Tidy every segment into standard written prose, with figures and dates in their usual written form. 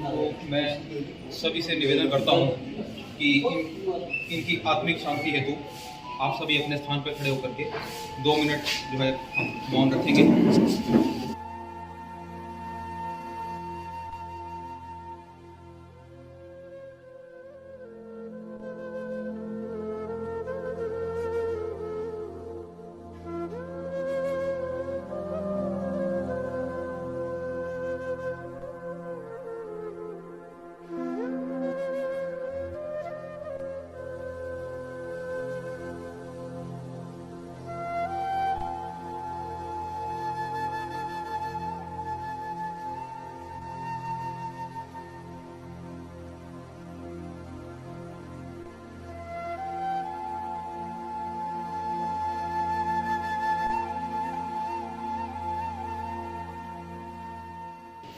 तो मैं सभी से निवेदन करता हूँ कि इनकी आत्मिक शांति हेतु आप सभी अपने स्थान पर खड़े होकर के 2 मिनट जो है हम मौन रखेंगे।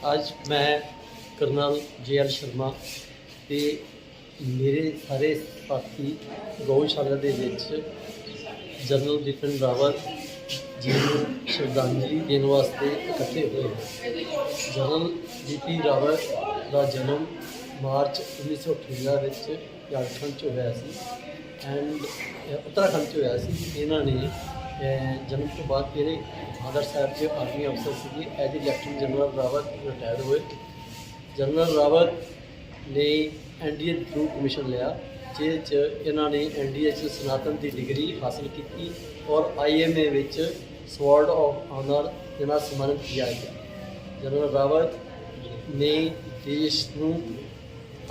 आज मैं करनल JL शर्मा ਤੇ ਮੇਰੇ ਸਾਰੇ ਸਾਥੀ ਗਊਸ਼ਾਲਾ ਦੇ ਵਿੱਚ ਜਨਰਲ ਬਿਪਿਨ ਰਾਵਤ ਜੀ ਨੂੰ ਸ਼ਰਧਾਂਜਲੀ ਦੇਣ ਵਾਸਤੇ ਇਕੱਠੇ ਹੋਏ ਹਨ। ਜਨਰਲ BP ਰਾਵਤ ਦਾ ਜਨਮ ਮਾਰਚ 1958 ਵਿੱਚ ਝਾਰਖੰਡ 'ਚ ਹੋਇਆ ਸੀ ਐਂਡ ਉੱਤਰਾਖੰਡ 'ਚ ਹੋਇਆ ਸੀ। ਇਹਨਾਂ ਨੇ जन्म तो बाद मेरे फादर साहब जो आर्मी अफसर थे as a lieutenant general Rawat retired हुए। जनरल रावत ने NDA थ्रू कमीशन लिया जिस इन्होंने NDA सनातन की डिग्री हासिल की और IMA which sword of honour जिन्हें सम्मानित किया गया। जनरल रावत ने देश को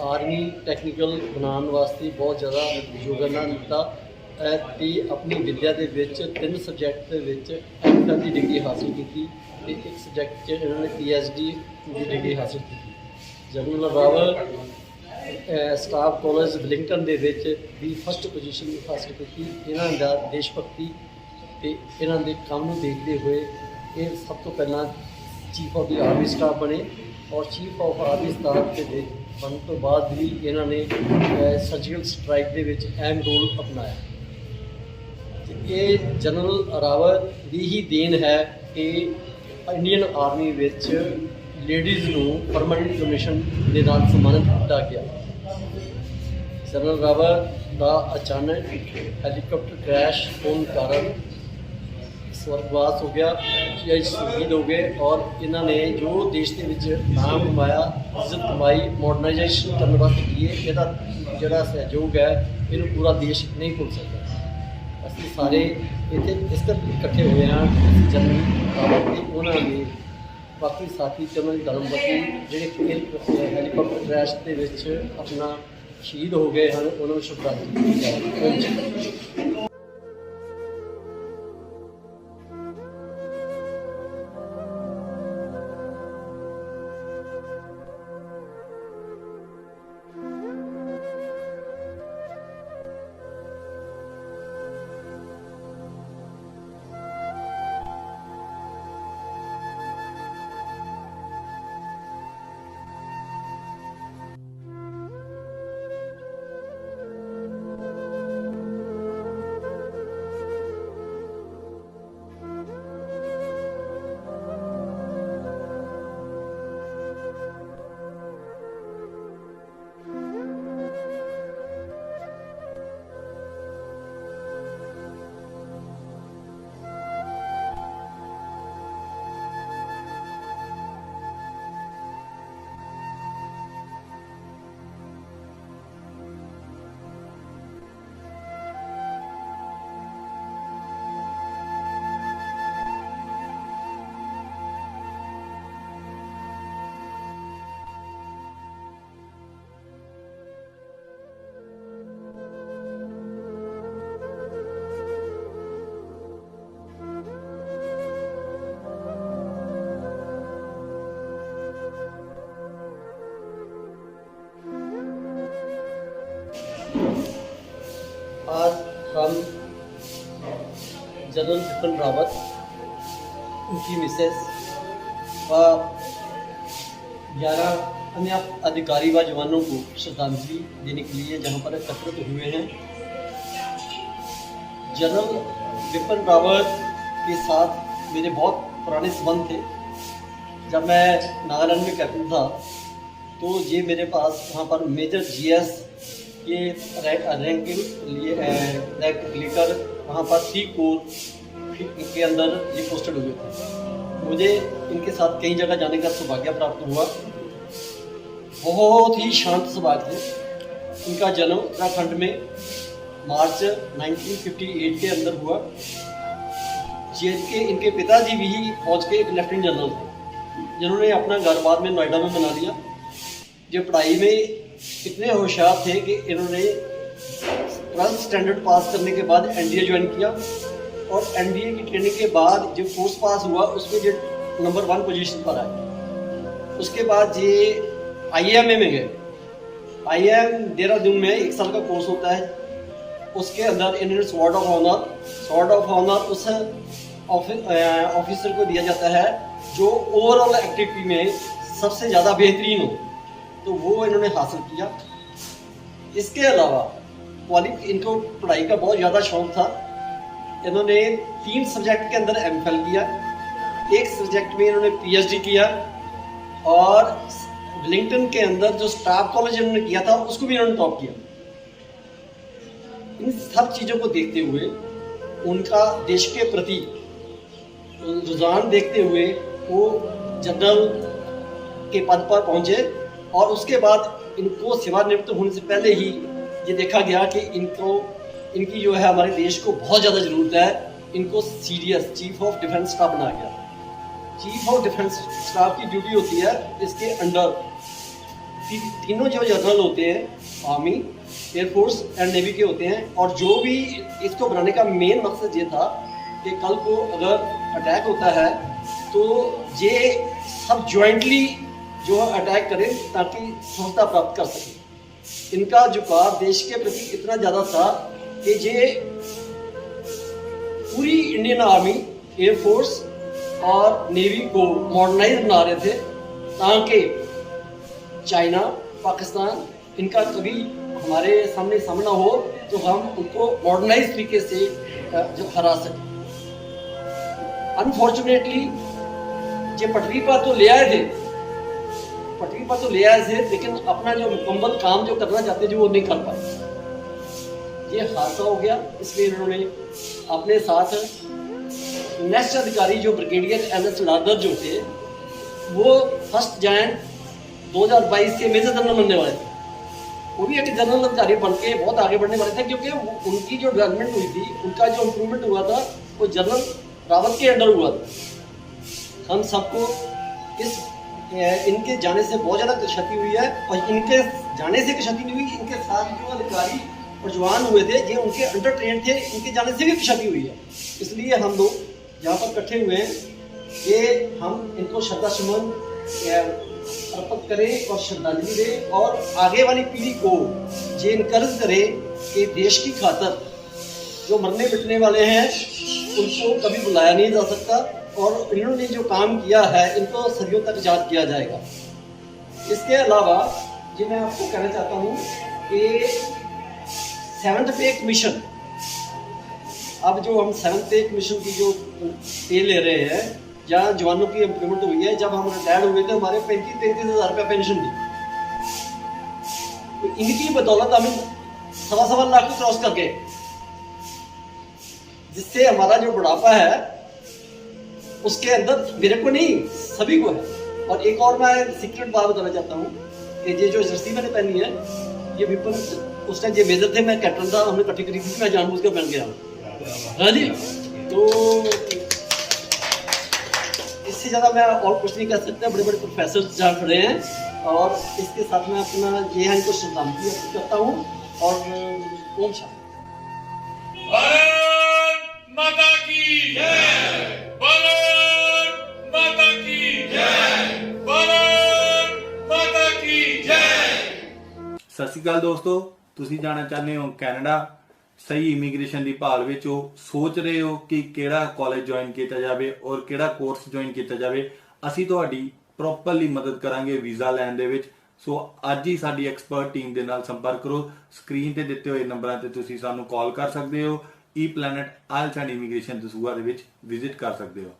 आर्मी टैक्नीकल बनाने वास्ते बहुत ज़्यादा योगदान दिता ਤੇ अपनी विद्या के 3 सबजैक्ट MPhil की डिग्री हासिल की ਤੇ एक सबजैक्ट इन्होंने PhD की डिग्री हासिल की। General Rawat staff college Willingdon के भी फर्स्ट पोजीशन हासिल की। इन्हों का देशभक्ति ਤੇ इन्हों के काम को देखते हुए ये सब तो पहला chief of the army staff बने और चीफ ऑफ आर्मी स्टाफ के बनने तो बाद भी इन्होंने सर्जिकल स्ट्राइक के अहम रोल अपनाया। ये जनरल रावत की ही देन है कि इंडियन आर्मी विच लेडीज़ को परमानेंट कमीशन के नाल सम्मानित किया गया। जनरल रावत का अचानक हैलीकॉप्टर क्रैश होने कारण स्वर्गवास हो गया या शहीद हो गए और इन्होंने जो देश के विच नाम कमाया इज्जत कमाई मॉडर्नाइजेशन करने वास्ते किए इसका जोड़ा सहयोग है इन्हें पूरा देश नहीं भूल सकता। ਅਸੀਂ ਸਾਰੇ ਇੱਥੇ ਇਸ ਕਰਕੇ ਇਕੱਠੇ ਹੋਏ ਹਾਂ। ਜਨਰਲ ਰਾਵਤ ਤੇ ਉਹਨਾਂ ਦੇ ਬਾਕੀ ਸਾਥੀ ਤੇ ਉਹਨਾਂ ਦੀ ਧਰਮਪਤੀ ਜਿਹੜੇ ਹੈਲੀਕਾਪਟਰ ਕ੍ਰੈਸ਼ ਦੇ ਵਿੱਚ ਆਪਣਾ ਸ਼ਹੀਦ ਹੋ ਗਏ ਹਨ ਉਹਨਾਂ ਨੂੰ ਸ਼ਰਧਾਂਜਲੀ ਦਿੱਤੀ ਜਾਵੇ। आज हम जनरल बिपिन रावत, उनकी मिसेस व 11 अन्य अधिकारी व जवानों को श्रद्धांजलि देने के लिए जहां पर एकत्रित हुए हैं। जनरल बिपिन रावत के साथ मेरे बहुत पुराने संबंध थे। जब मैं नागालैंड में कैप्टन था तो ये मेरे पास वहाँ पर मेजर जीएस के रैंक लेकर वहाँ पर 3 कोर के अंदर ये पोस्टेड हुए थे। मुझे इनके साथ कई जगह जाने का सौभाग्य प्राप्त हुआ। बहुत ही शांत स्वभाव थे। इनका जन्म उत्तराखंड में मार्च 1958 के अंदर हुआ। के इनके पिताजी भी फौज के एक लेफ्टिनेंट जनरल थे, जिन्होंने अपना घर बाद में नोएडा में बना लिया। ये पढ़ाई में इतने होशियार थे कि इन्होंने 12th स्टैंडर्ड पास करने के बाद एनडीए ज्वाइन किया और एनडीए की ट्रेनिंग के बाद जो कोर्स पास हुआ उसमें जो नंबर 1 पोजीशन पर आए। उसके बाद ये आईएमए में गए। आईएम देहरादून में 1 साल का कोर्स होता है। उसके अंदर इन्होंने स्वॉर्ड ऑफ ऑनर उस ऑफिसर को दिया जाता है जो ओवरऑल एक्टिविटी में सबसे ज़्यादा बेहतरीन हो, तो वो इन्होंने हासिल किया। इसके अलावा इनको पढ़ाई का बहुत ज़्यादा शौक था। इन्होंने 3 सब्जेक्ट के अंदर एमफिल किया, 1 सब्जेक्ट में इन्होंने पीएचडी किया और वेलिंगटन के अंदर जो स्टाफ कॉलेज इन्होंने किया था उसको भी इन्होंने टॉप किया। इन सब चीज़ों को देखते हुए उनका देश के प्रति रुझान देखते हुए वो जनरल के पद पर पहुंचे और उसके बाद इनको सेवानिवृत्त होने से पहले ही ये देखा गया कि इनकी जो है हमारे देश को बहुत ज़्यादा ज़रूरत है। इनको CDS chief of defence staff बनाया गया। चीफ ऑफ डिफेंस स्टाफ की ड्यूटी होती है इसके अंडर तीनों जो जनरल होते हैं, आर्मी, एयरफोर्स एंड नेवी के होते हैं। और जो भी इसको बनाने का मेन मकसद ये था कि कल को अगर अटैक होता है तो ये सब जॉइंटली जो है अटैक करें ताकि सफलता प्राप्त कर सकें। इनका झुकाव देश के प्रति इतना ज़्यादा था कि ये पूरी इंडियन आर्मी, एयरफोर्स और नेवी को मॉडर्नाइज बना रहे थे ताकि चाइना, पाकिस्तान इनका कभी हमारे सामना हो तो हम उनको मॉडर्नाइज तरीके से जो हरा सकें। अनफॉर्चुनेटली ये पटरी पर तो ले आए थे, लेकिन अपना जो मुकम्मल काम जो करना चाहते थे वो नहीं कर पाए। ये हादसा हो गया। इसलिए इन्होंने अपने साथ नेक्स्ट अधिकारी जो ब्रिगेडियर एनएस लादर जो थे वो 1 जनवरी 2022 से मेजर जनरल बनने वाले थे। वो भी एक जनरल अधिकारी बन के बहुत आगे बढ़ने वाले थे, क्योंकि उनकी जो डेवलपमेंट हुई थी, उनका जो इम्प्रूवमेंट हुआ था वो जनरल रावत के अंडर हुआ था। हम सबको इनके जाने से बहुत ज़्यादा क्षति हुई है और इनके जाने से क्षति नहीं हुई, इनके साथ जो अधिकारी और जवान हुए थे ये उनके अंडर ट्रेन थे, इनके जाने से भी क्षति हुई है। इसलिए हम लोग यहाँ पर इकट्ठे हुए हैं कि हम इनको श्रद्धासुमन अर्पित करें और श्रद्धांजलि दें और आगे वाली पीढ़ी को ये इनकरेज करें कि देश की खातिर जो मरने पिटने वाले हैं उनको कभी बुलाया नहीं जा सकता और इन्होंने जो काम किया है इनको सदियों तक याद किया जाएगा। इसके अलावा ये मैं आपको कहना चाहता हूँ कि 7th पे कमीशन, अब जो हम 7th पे कमीशन की जो पे ले रहे हैं, जहाँ जवानों की इम्प्लीमेंट हुई है, जब हम रिटायर्ड हुए थे हमारे 35-33 हज़ार रुपया पेंशन थी। तो इनकी बदौलत हम 1.25 लाख को क्रॉस करके, जिससे हमारा जो बुढ़ापा है उसके अंदर मेरे को नहीं सभी को है। और एक और मैं सीक्रेट बात बताना चाहता हूँ कि ये जो जर्सी मैंने पहनी है ये विपिन, उस टाइम ये मेजर थे, मैं कैप्टन था, हमने इकट्ठी खरीदी थी, मैं जानबूझ कर पहन गया। हाँ जी, तो इससे ज़्यादा मैं और कुछ नहीं कह सकता। बड़े बड़े प्रोफेसर जहाँ खड़े हैं और इसके साथ मैं अपना ये है इनको श्रद्धांजलि अर्पित करता हूँ और ओम शांति। भारत माता की जय, भारत माता की जय, भारत माता की जय। ਸਤਿ ਸ਼੍ਰੀ ਅਕਾਲ ਦੋਸਤੋ, ਤੁਸੀਂ ਜਾਣਾ ਚਾਹੁੰਦੇ ਹੋ ਕੈਨੇਡਾ, ਸਹੀ ਇਮੀਗ੍ਰੇਸ਼ਨ ਦੀ ਭਾਲ ਵਿੱਚ ਹੋ, ਸੋਚ ਰਹੇ ਹੋ ਕਿ ਕਿਹੜਾ ਕਾਲਜ ਜੁਆਇਨ ਕੀਤਾ ਜਾਵੇ ਔਰ ਕਿਹੜਾ ਕੋਰਸ ਜੁਆਇਨ ਕੀਤਾ ਜਾਵੇ, ਅਸੀਂ ਤੁਹਾਡੀ ਪ੍ਰੋਪਰਲੀ ਮਦਦ ਕਰਾਂਗੇ ਵੀਜ਼ਾ ਲੈਣ ਦੇ ਵਿੱਚ। ਸੋ ਅੱਜ ਹੀ ਸਾਡੀ ਐਕਸਪਰਟ ਟੀਮ ਦੇ ਨਾਲ ਸੰਪਰਕ ਕਰੋ। ਸਕਰੀਨ ਤੇ ਦਿੱਤੇ ਹੋਏ ਨੰਬਰਾਂ ਤੇ ਤੁਸੀਂ ਸਾਨੂੰ ਕਾਲ ਕਰ ਸਕਦੇ ਹੋ। E planet IELTS and immigration Dasuya ਦੇ ਵਿੱਚ ਵਿਜ਼ਿਟ ਕਰ ਸਕਦੇ ਹੋ।